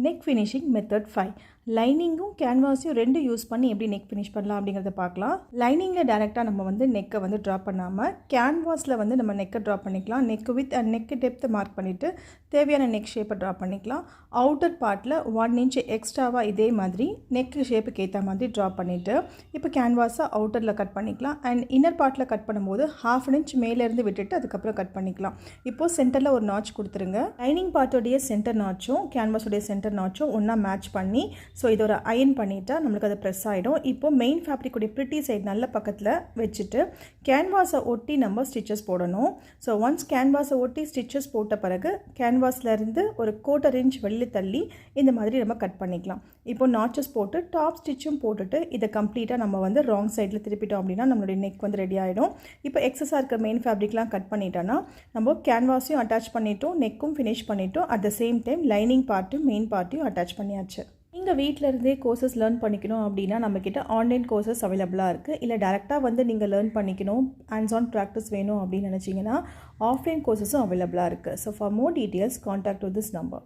Neck finishing method 5 லைனிங்கும் கேன்வாஸையும் ரெண்டு use பண்ணி எப்படி நெக் ஃபினிஷ் பண்ணலாம் அப்படிங்கிறத பார்க்கலாம். லைனிங்கில் டேரெக்டாக நம்ம வந்து நெக்கை வந்து ட்ரா பண்ணாமல் கேன்வாஸில் வந்து நம்ம நெக்கை ட்ரா பண்ணிக்கலாம். நெக் வித் அண்ட் நெக் டெப்த்தை மார்க் பண்ணிவிட்டு தேவையான நெக் ஷேப்பை ட்ரா பண்ணிக்கலாம். அவுட்டர் பார்ட்டில் 1 inch எக்ஸ்ட்ராவாக இதே மாதிரி நெக் ஷேப்புக்கு ஏற்ற மாதிரி ட்ரா பண்ணிவிட்டு இப்போ கேன்வாஸை அவுட்டரில் கட் பண்ணிக்கலாம். அண்ட் இன்னர் பார்ட்டில் கட் பண்ணும்போது 1/2 inch மேலேருந்து விட்டுட்டு அதுக்கப்புறம் கட் பண்ணிக்கலாம். இப்போது சென்டரில் ஒரு நாட்ச் கொடுத்துருங்க. லைனிங் பார்ட்டோடைய சென்டர் நாட்சும் கேன்வாஸோடைய சென்டர் நாட்சும் ஒன்றா மேட்ச் பண்ணி ஸோ இது ஒரு அயன் பண்ணிட்டா நம்மளுக்கு அது ப்ரெஸ் ஆகிடும். இப்போது மெயின் ஃபேப்ரிக்குடைய ப்ரிட்டி சைடு நல்ல பக்கத்தில் வச்சுட்டு கேன்வாஸை ஒட்டி நம்ம ஸ்டிச்சஸ் போடணும். ஸோ ஒன்ஸ் கேன்வாஸை ஒட்டி ஸ்டிச்சஸ் போட்ட பிறகு கேன்வாஸ்லேருந்து ஒரு 1/4 inch வெளியே தள்ளி இந்த மாதிரி நம்ம கட் பண்ணிக்கலாம். இப்போ நாட்சஸ் போட்டு டாப் ஸ்டிச்சும் போட்டுட்டு இதை கம்ப்ளீட்டாக நம்ம வந்து ராங் சைடில் திருப்பிட்டோம் அப்படின்னா நம்மளுடைய நெக் வந்து ரெடி ஆகிடும். இப்போ எக்ஸஸாக இருக்க மெயின் ஃபேப்ரிக்லாம் கட் பண்ணிட்டோன்னா நம்ம கேன்வாஸையும் அட்டாச் பண்ணிட்டோம், நெக்கும் ஃபினிஷ் பண்ணிட்டோம். At the same time lining பார்ட்டும் மெயின் பார்ட்டையும் அட்டாச் பண்ணியாச்சு. நீங்கள் வீட்டில் இருந்தே கோர்சஸ் லேர்ன் பண்ணிக்கணும் அப்படின்னா நம்மக்கிட்ட ஆன்லைன் கோர்சஸ் அவைலபிளாக இருக்குது. இல்லை டேரெக்டாக வந்து நீங்கள் லேர்ன் பண்ணிக்கணும், ஹேண்ட்ஸ் ஆன் ப்ராக்டிஸ் வேணும் அப்படின்னு நினச்சிங்கன்னா ஆஃப்லைன் கோர்சஸும் அவைலபிளாக இருக்குது. So for more details contact with this number.